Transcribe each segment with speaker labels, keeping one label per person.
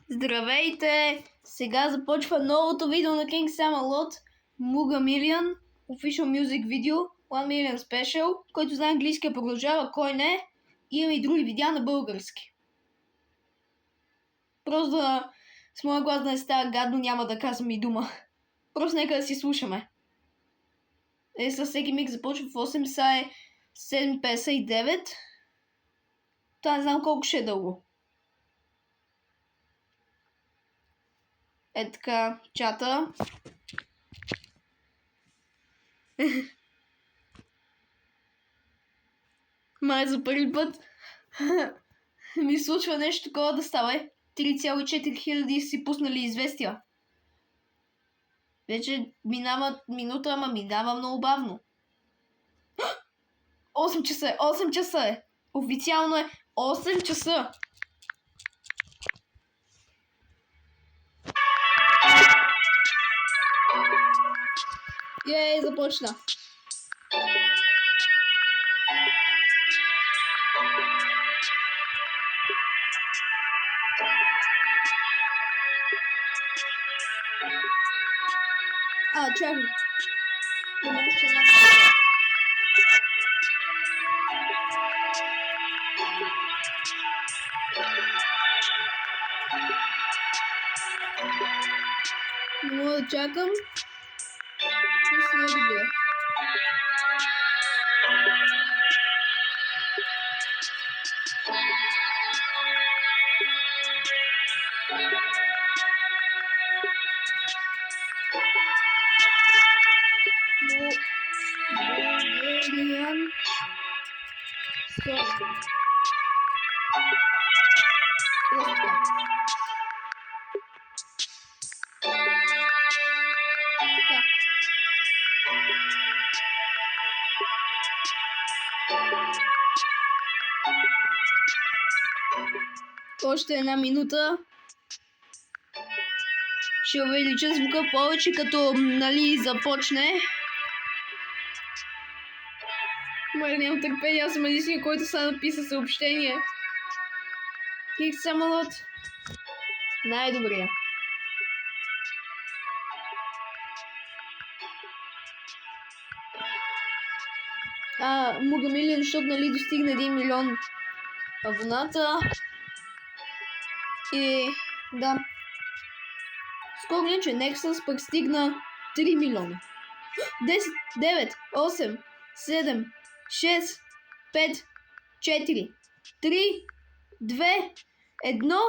Speaker 1: Здравейте! Сега започва новото видео на King Samalot Muga Million Official Music Video 1 Million Special, който за английски продължава, кой не. Имам и други видеа на български. Просто да с моя глас да не става гадно, няма да казвам и дума. Просто нека да си слушаме. Със всеки миг започва в 8, са е 7:59. Това не знам колко ще е дълго. Е така, чата. Май за първи път ми случва нещо такова да става. 3,4 хиляди си пуснали известия. Вече минава минута, ама минава много бавно. 8 часа е, 8 часа е. Официално е 8 часа. Ей, започна. Чакай. Има още една. Не мога да чакам. И си не добре. Bulgarian song. Още една минута. Ще увелича звука повече, като започне. Май нямам търпение, аз съм единствения, който сега написа съобщение. King Samalot. Най-добрия. Muga Million, защото достигна 1 милион абоната. И да. Скоро не, че Nexus пък стигна 3 милиона. 10, 9, 8, 7, 6, 5, 4, 3, 2, 1.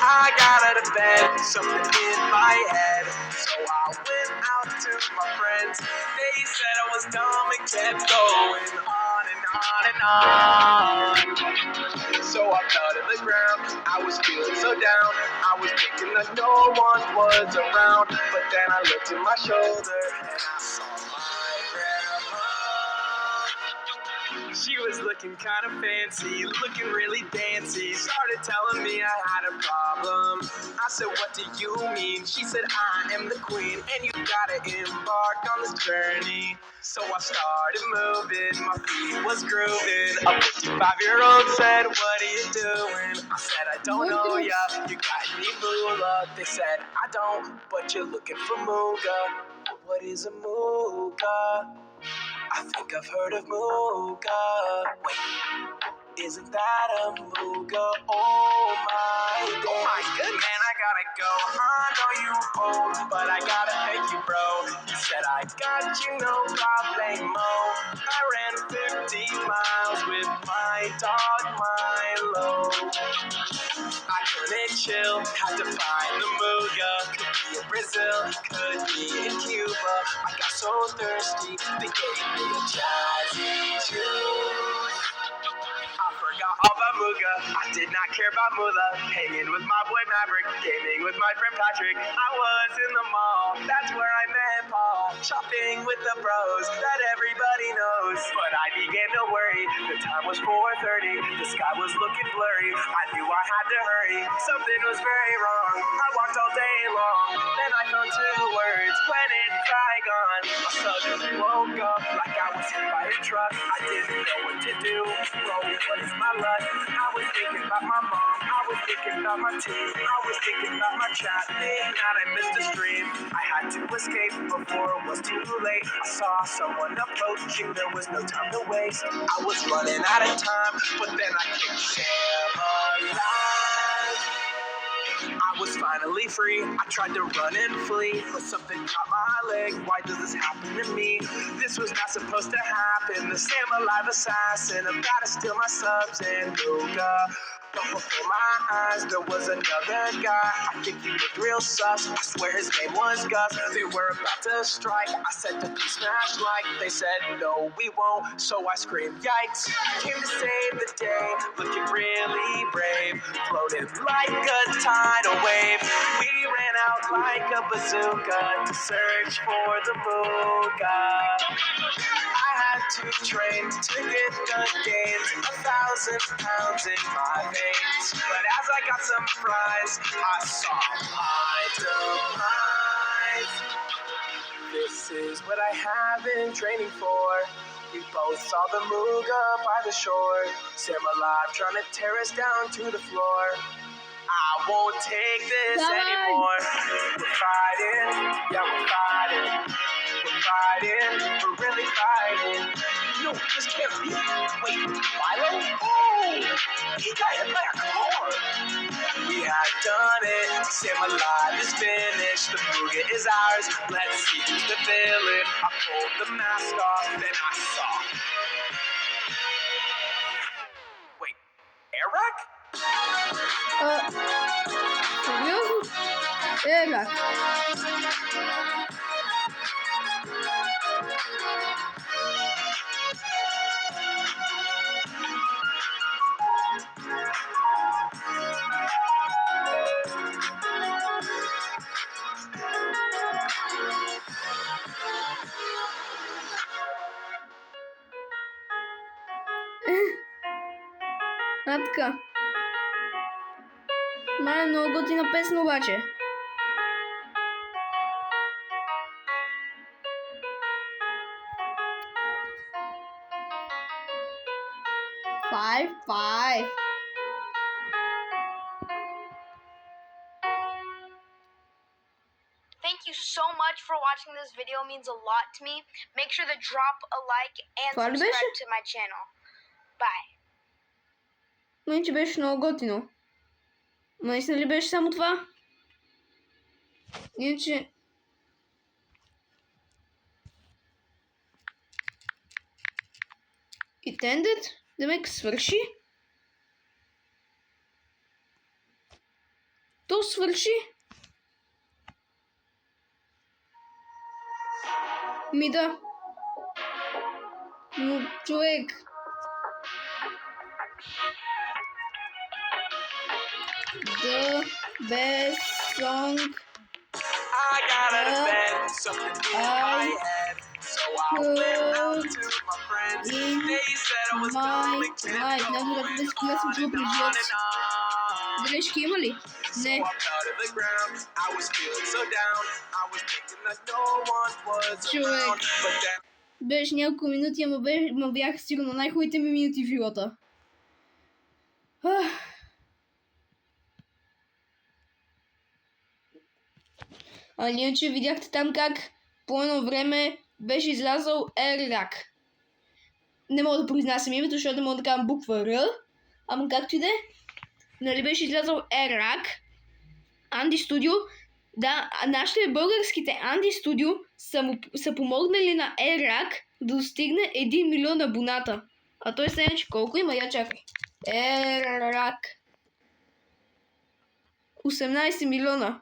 Speaker 2: I got out of bed, something in my head. So I went out to my friends. They said I was dumb and kept going on and on and on. So I fell to the ground, I was feeling so down. I was thinking that no one was around. But then I looked at my shoulder and I saw my grandma. She was looking kind of fancy, looking really dancy. Started telling me I had a problem. I said, what do you mean? She said, I am the queen and you gotta embark on this journey. So I started moving, my feet was grooving. A 55-year-old said, what are you doing? I said, I don't know ya, you got any moolah? They said, I don't, but you're looking for Muga. What is a Muga? I think I've heard of Muga. Wait, isn't that a Muga? Oh my goodness. Man, I gotta go. I know you old, but I gotta thank you, bro. You said I got you, no problemo. I ran 50 miles with my dog Milo. I couldn't chill, had to find the Muga. Could be in Brazil, could be in Cuba. I got so thirsty, they gave me a jazzy juice. I forgot forgot all about Muga. I did not care about Mula. Hanging with my boy Maverick, gaming with my friend Patrick. I was in the mall, that's where I met Paul. Shopping with the bros that everybody knows. But I began to worry, the time was 4:30. The sky was looking blurry, I knew I had to hurry. Something was very wrong, I walked all day long. Then I found two words, when it's Saigon. I suddenly woke up like I was hit by a truck. I didn't know what to do, bro, what is my luck? I was thinking about my mom, I was thinking about my team, I was thinking about my chat, thinking that I missed a stream. I had to escape before it was too late. I saw someone approaching, there was no time to waste. I was running out of time, but then I kicked Sam alive. I was finally free, I tried to run and flee, but something caught my leg. Why does this happen to me? This was not supposed to happen. The Sam alive assassin about to steal my subs and yoga. But before my eyes, there was another guy. I think he looked real sus. I swear his name was Gus. They were about to strike. I said, "Did we smash like?" They said, "No, we won't." So I screamed, "Yikes!" Came to save the day, looking really brave, floated like a tidal wave. We ran out like a bazooka to search for the Mooga. I had to train to get the gains, 1,000 pounds in my veins. But as I got some fries, I saw my demise. This is what I have been training for. We both saw the Mooga by the shore. Sam alive trying to tear us down to the floor. I won't take this anymore. We're fighting, yeah, we're fighting. We're fighting, we're really fighting. No, this can't be. Wait, Milo? Oh, he got hit by a car. We had done it. Sam alive is finished. The Mooga is ours. Let's see who's the villain. I pulled the mask off, then I saw. Wait, Eric?
Speaker 1: Серьезно? Эрак. Така. Май е много готина песен обаче. Five.
Speaker 3: Thank you so much for watching this video. It means a lot to me. Make sure to drop a like and
Speaker 1: Това ли беше?
Speaker 3: subscribe to my channel. Bye.
Speaker 1: Иначе беше много готино. Наистина ли беше само това? Иначе... It ended? Демек свърши? То свърши? Ми да. Но човек... The best song
Speaker 2: I got out of bed, something in my head. So I went out to my friends. They said I was going to
Speaker 1: life. Няма да те скъсам това при живота си. Грешки има ли?
Speaker 2: So
Speaker 1: Не.
Speaker 2: I fell to the ground. I was feeling so down. I was thinking that no one was
Speaker 1: Човек.
Speaker 2: around. But then
Speaker 1: Беше няколко минути, ама бяха сигурно най-хубавите ми минути в живота. А иначе видяхте там как по едно време беше излязъл Ерак. Не мога да произнасям името, защото не мога да кажам буква Р. Ама както и да е. Нали беше излязъл Ерак. Анди Студио. Да, нашите българските Анди Студио са помогнали на Ерак да достигне 1 милион абоната. А той се че колко има? Я чакай. Ерак. 18 милиона.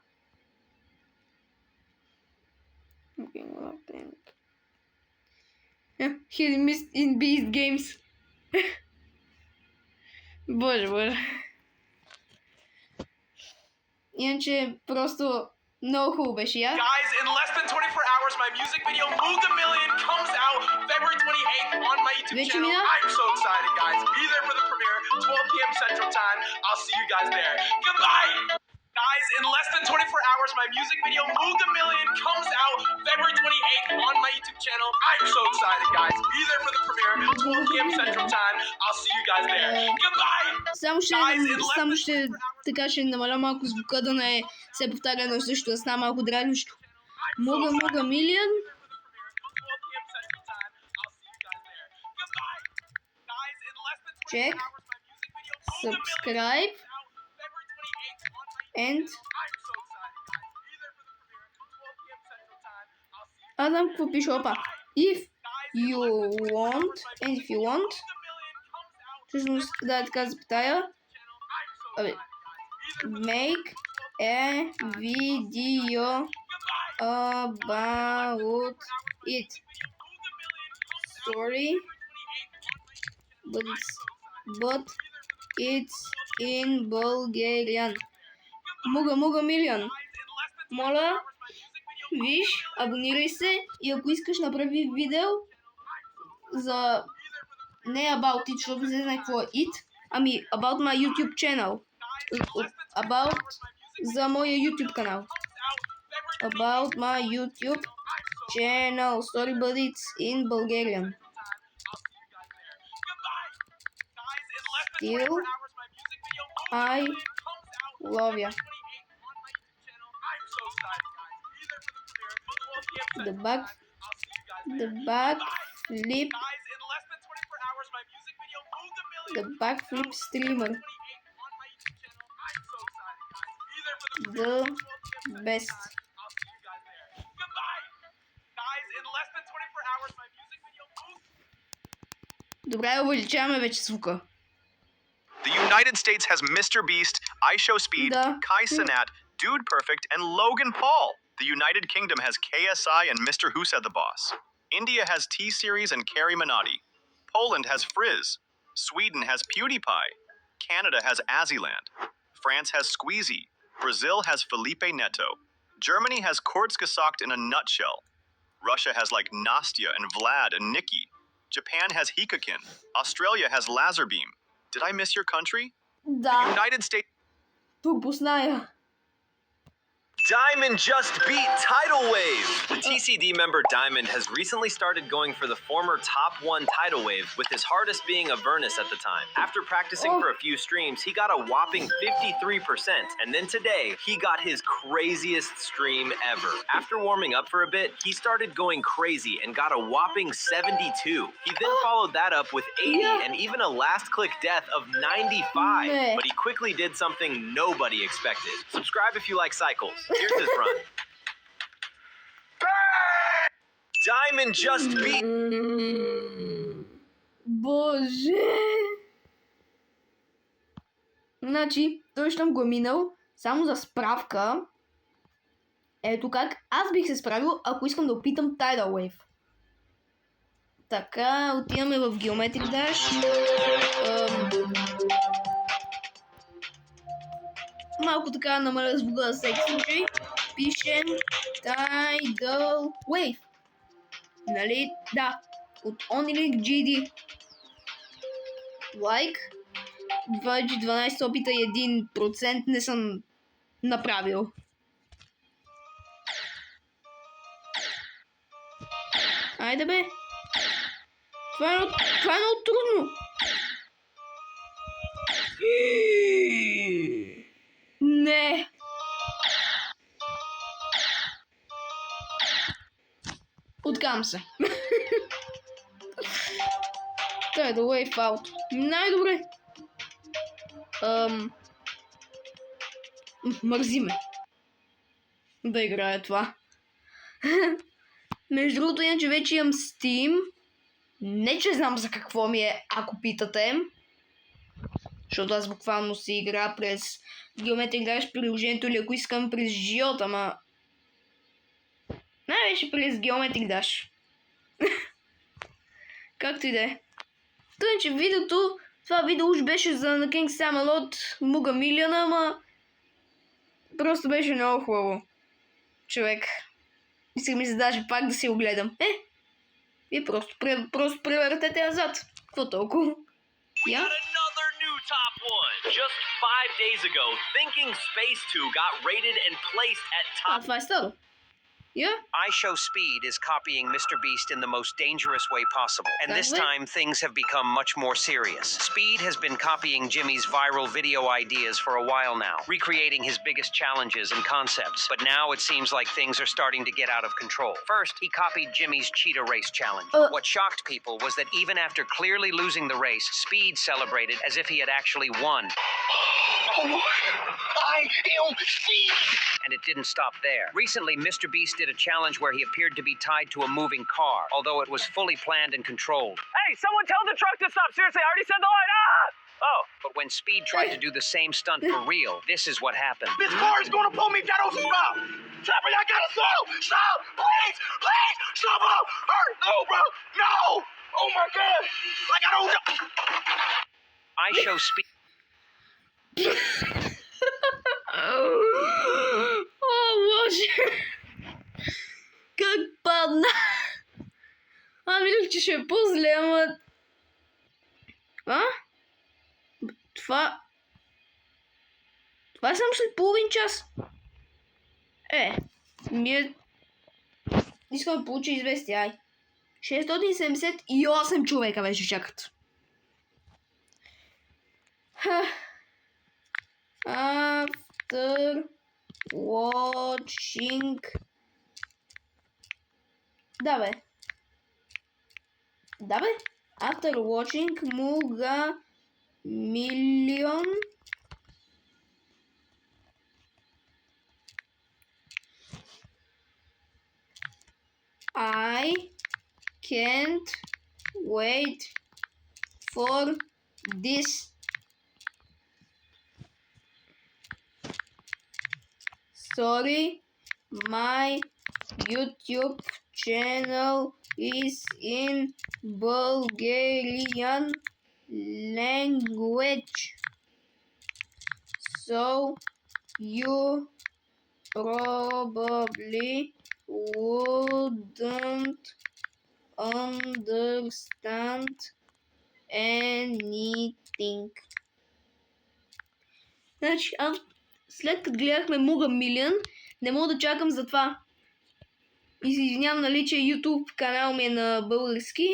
Speaker 1: He missed in Beast Games. Боже. Иначе просто много хубаво беше, я?
Speaker 2: Guys, in less than 24 hours, my music video Moved a Million comes out February 28th on my YouTube
Speaker 1: Вече
Speaker 2: channel.
Speaker 1: мина?
Speaker 2: I'm so excited, guys. Be there for the premiere, 12 p.m. Central Time. I'll see you guys there. Goodbye! Guys, in less than 24 hours, my music video Moved a Million comes out February 28th on my YouTube channel. I'm so excited, guys. Be there for the premiere, 12 p.m. Central Time. I'll see you guys there. Goodbye!
Speaker 1: Само ще така ще намаля малко звука, да не се повтаря едно и също, да става малко дразнещо. Муга Милион. Check. Subscribe. And Адам, какво пише? Опа. If you want. Всъщност, да, така запитая. Make a video about it. Sorry, but it's in Bulgarian. Муга Милион. Моля, виж, абонирай се и ако искаш направи видео за не about it, защото не знае какво е it, ами about my YouTube channel. About за моя YouTube канал. About my YouTube channel. Sorry, but it's in Bulgarian. Still, I love ya. The backflip streamer. The best. Добре, увеличаваме вече звука.
Speaker 4: The United States has Mr. Beast, IShowSpeed,
Speaker 1: Да.
Speaker 4: Kai Cenat, Dude Perfect, and Logan Paul. The United Kingdom has KSI and Mr. Who Said the Boss. India has T-Series and Carrie Minotti. Poland has Frizz. Sweden has PewDiePie. Canada has Azzyland. France has Squeezy. Brazil has Felipe Neto. Germany has Kurzgesagt in a nutshell. Russia has like Nastya and Vlad and Nikki. Japan has Hikakin. Australia has Lazarbeam. Did I miss your country?
Speaker 1: Да,
Speaker 4: United States.
Speaker 1: пропусная.
Speaker 5: Diamond just beat Tidal Wave! The TCD member Diamond has recently started going for the former top 1 Tidal Wave, with his hardest being Avernus at the time. After practicing for a few streams, he got a whopping 53%, and then today, he got his craziest stream ever. After warming up for a bit, he started going crazy and got a whopping 72. He then followed that up with 80 and even a last click death of 95, but he quickly did something nobody expected. Subscribe if you like cycles. Here's his run. Diamond just beat.
Speaker 1: Боже! Значи, той щом го е минал, само за справка, ето как аз бих се справил, ако искам да опитам Tidal Wave. Така, отиваме в Geometry Dash. Малко така намаля звука за всеки случай. Пишем Tidal Wave. Нали? Да. От OnlyLink GD. Лайк. 12 опита и 1% не съм направил. Айде бе. Това е много трудно. Не. Откам се. Той е да Wave Out. Най-добре. Мързи ме да играя това. Между другото, иначе вече имам Steam. Не че знам за какво ми е, ако питате. Защото аз буквално си игра през Geometry Dash приложението или ако искам през Giot, ама най-вече през Geometry Dash. Както и да е. Тъй, че видеото Това видео уж беше за на King Samalot Муга Милиона, ама просто беше много хубаво. Човек. Иска ми се даже пак да си го гледам. Вие просто превъртете назад. Какво толкова?
Speaker 5: We got another new top one. Just 5 days ago, Thinking Space 2 got rated and placed at top.
Speaker 1: Това е старо.
Speaker 6: I Show Speed is copying Mr. Beast in the most dangerous way possible. And this time, things have become much more serious. Speed has been copying Jimmy's viral video ideas for a while now, recreating his biggest challenges and concepts. But now it seems like things are starting to get out of control. First, he copied Jimmy's cheetah race challenge. What shocked people was that even after clearly losing the race, Speed celebrated as if he had actually won.
Speaker 2: I am Speed!
Speaker 6: And it didn't stop there. Recently, Mr. Beast did a challenge where he appeared to be tied to a moving car, although it was fully planned and controlled.
Speaker 5: Hey, someone tell the truck to stop. Seriously, I already said the line. Oh.
Speaker 6: But when Speed tried to do the same stunt for real, this is what happened.
Speaker 2: This car is gonna pull me if y'all don't stop! Trapper, y'all gotta stop! Stop! Please! Please! Stop up! Hurt! No, bro! No! Oh my god! Like I don't...
Speaker 6: I Show Speed...
Speaker 1: О, боже! Как падна! Мислех, че ще е по-зле, ама... Това е само след половин час. Искам да получа известие, ай. 678 човека вече чакат. After watching... Да бе. After watching Muga Million I can't wait for this. Sorry, my YouTube channel is in Bulgarian language, so you probably wouldn't understand anything. Значи, аз след като гледахме Муга Милион, не мога да чакам за това. И се извинявам, нали, че YouTube канал ми е на български.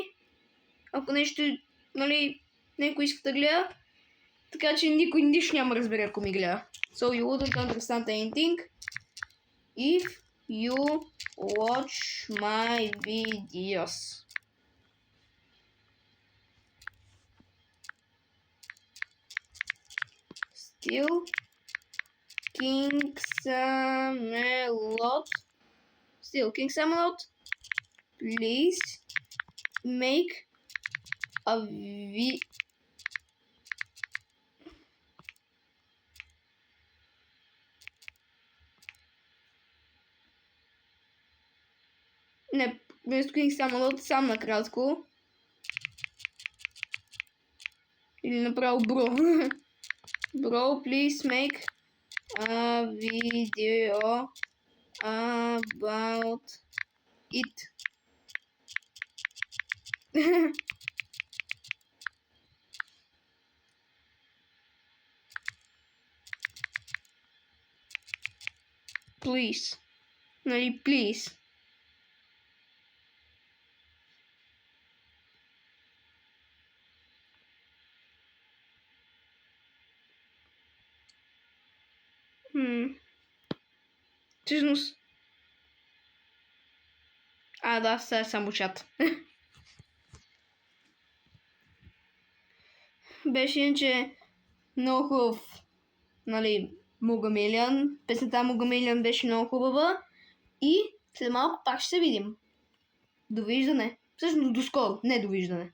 Speaker 1: Ако нещо, нали, някой иска да гледа. Така че никой нищо няма разбере, ако ми гледа. So you wouldn't understand anything if you watch my videos. Still King Samalot, please make a Не, вместо King Samalot сам накратко. Или направо бро. Bro, please make a video about it. Please. Нали, please. Всъщност... да, сега е само чат. Беше иначе много хубав, нали, Муга Милион. Песента Муга Милион беше много хубава. И след малко пак ще се видим. Довиждане. Всъщност до скоро, не довиждане.